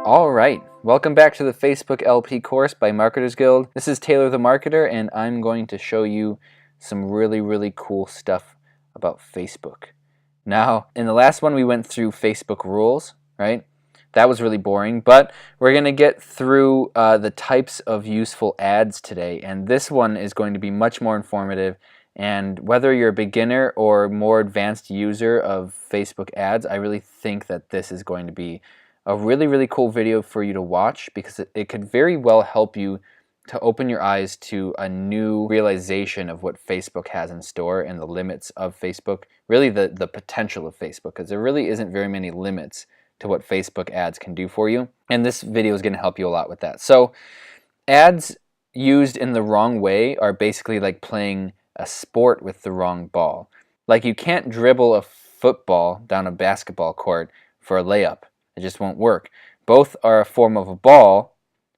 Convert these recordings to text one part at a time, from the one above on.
Alright, welcome back to the Facebook LP course by Marketers Guild. This is Taylor the Marketer, and I'm going to show you some really cool stuff about Facebook. Now, in the last one we went through Facebook rules, right? That was really boring, but we're going to get through the types of useful ads today, and this one is going to be much more informative. And whether you're a beginner or more advanced user of Facebook ads, I really think that this is going to be a really cool video for you to watch, because it could very well help you to open your eyes to a new realization of what Facebook has in store and the limits of Facebook, really the potential of Facebook, because there really isn't very many limits to what Facebook ads can do for you. And this video is going to help you a lot with that. So ads used in the wrong way are basically like playing a sport with the wrong ball. Like, you can't dribble a football down a basketball court for a layup. It just won't work. Both are a form of a ball,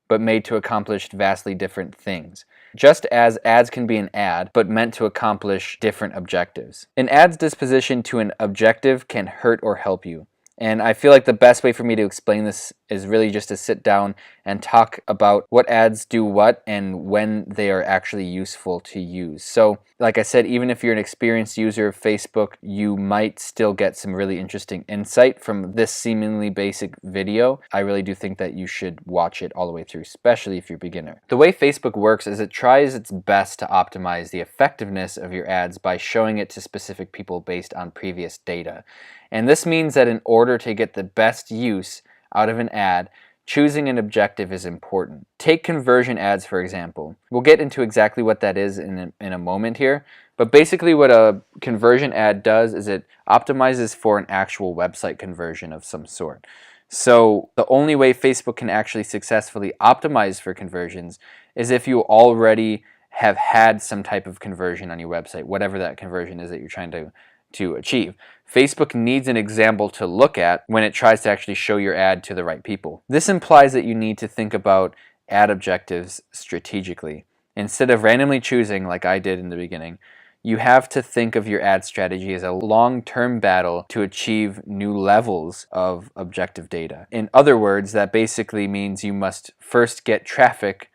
but made to accomplish vastly different things. Just as ads can be an ad, but meant to accomplish different objectives. An ad's disposition to an objective can hurt or help you. And I feel like the best way for me to explain this is really just to sit down and talk about what ads do what and when they are actually useful to use. So, like I said, even if you're an experienced user of Facebook, you might still get some really interesting insight from this seemingly basic video. I really do think that you should watch it all the way through, especially if you're a beginner. The way Facebook works is it tries its best to optimize the effectiveness of your ads by showing it to specific people based on previous data. And this means that in order to get the best use out of an ad, choosing an objective is important. Take conversion ads, for example. We'll get into exactly what that is in a moment here, but basically what a conversion ad does is it optimizes for an actual website conversion of some sort. So the only way Facebook can actually successfully optimize for conversions is if you already have had some type of conversion on your website, whatever that conversion is that you're trying to achieve. Facebook needs an example to look at when it tries to actually show your ad to the right people. This implies that you need to think about ad objectives strategically. Instead of randomly choosing, like I did in the beginning, you have to think of your ad strategy as a long-term battle to achieve new levels of objective data. In other words, that basically means you must first get traffic,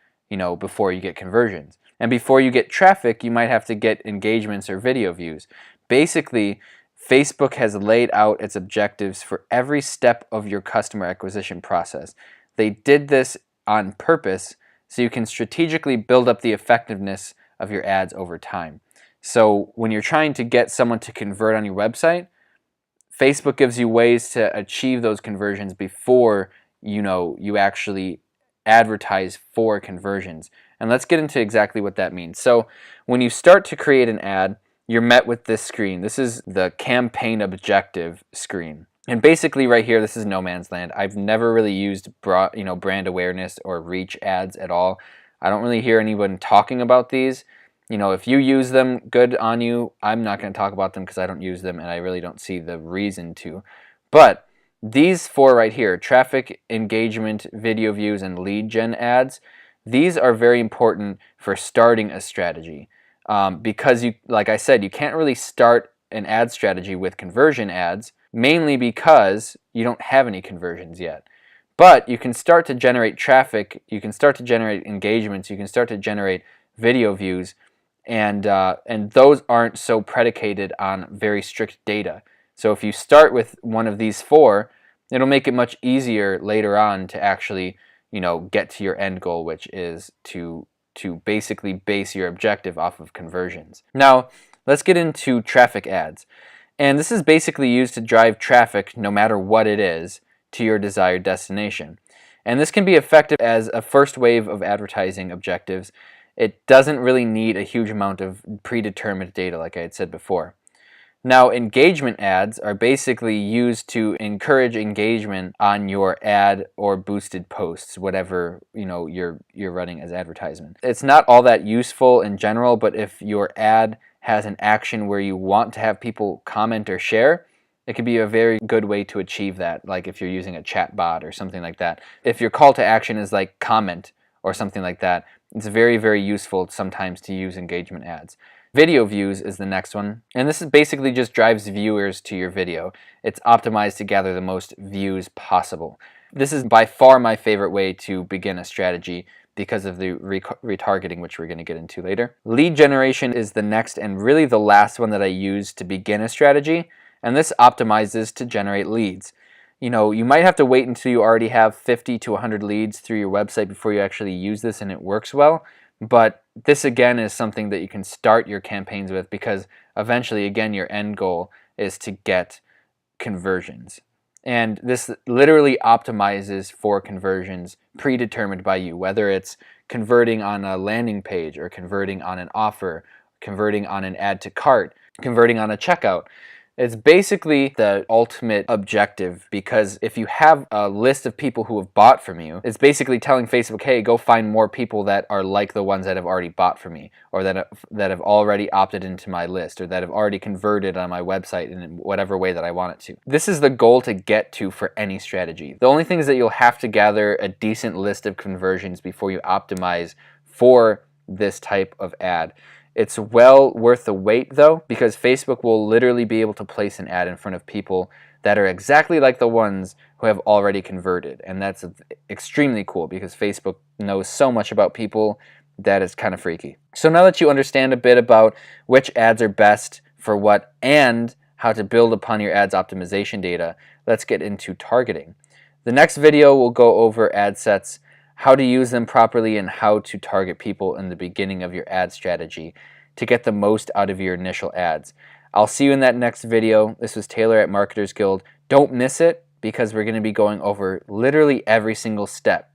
before you get conversions. And before you get traffic, you might have to get engagements or video views. Basically, Facebook has laid out its objectives for every step of your customer acquisition process. They did this on purpose so you can strategically build up the effectiveness of your ads over time. So when you're trying to get someone to convert on your website, Facebook gives you ways to achieve those conversions before you actually advertise for conversions. And let's get into exactly what that means. So when you start to create an ad, you're met with this screen. This is the campaign objective screen. And basically right here, this is no man's land. I've never really used brand awareness or reach ads at all. I don't really hear anyone talking about these. If you use them, good on you. I'm not going to talk about them because I don't use them and I really don't see the reason to. But these four right here, traffic, engagement, video views, and lead gen ads, these are very important for starting a strategy. Because like I said, you can't really start an ad strategy with conversion ads, mainly because you don't have any conversions yet. But you can start to generate traffic, you can start to generate engagements, you can start to generate video views, and those aren't so predicated on very strict data. So if you start with one of these four, it'll make it much easier later on to actually get to your end goal, which is to basically base your objective off of conversions. Now, let's get into traffic ads. And this is basically used to drive traffic, no matter what it is, to your desired destination. And this can be effective as a first wave of advertising objectives. It doesn't really need a huge amount of predetermined data, like I had said before. Now, engagement ads are basically used to encourage engagement on your ad or boosted posts, whatever you're running as advertisement. It's not all that useful in general, but if your ad has an action where you want to have people comment or share, it could be a very good way to achieve that, like if you're using a chat bot or something like that. If your call to action is like comment or something like that, it's very useful sometimes to use engagement ads. Video views is the next one, and this is basically just drives viewers to your video. It's optimized to gather the most views possible. This is by far my favorite way to begin a strategy because of the retargeting, which we're going to get into later. Lead generation is the next and really the last one that I use to begin a strategy, and this optimizes to generate leads. You know, you might have to wait until you already have 50 to 100 leads through your website before you actually use this and it works well, but this again is something that you can start your campaigns with, because eventually, again, your end goal is to get conversions. And this literally optimizes for conversions predetermined by you, whether it's converting on a landing page or converting on an offer, converting on an add to cart, converting on a checkout. It's basically the ultimate objective, because if you have a list of people who have bought from you, it's basically telling Facebook, hey, go find more people that are like the ones that have already bought from me, or that have already opted into my list, or that have already converted on my website in whatever way that I want it to. This is the goal to get to for any strategy. The only thing is that you'll have to gather a decent list of conversions before you optimize for this type of ad. It's well worth the wait though, because Facebook will literally be able to place an ad in front of people that are exactly like the ones who have already converted. And that's extremely cool, because Facebook knows so much about people that is kind of freaky. So now that you understand a bit about which ads are best for what and how to build upon your ads optimization data, let's get into targeting. The next video will go over ad sets, how to use them properly, and how to target people in the beginning of your ad strategy to get the most out of your initial ads. I'll see you in that next video. This was Taylor at Marketers Guild. Don't miss it, because we're going to be going over literally every single step,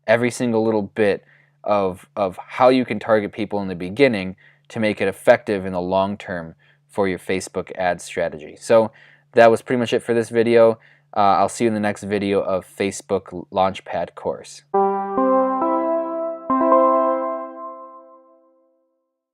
every single little bit of how you can target people in the beginning to make it effective in the long term for your Facebook ad strategy. So that was pretty much it for this video. I'll see you in the next video of Facebook Launchpad course.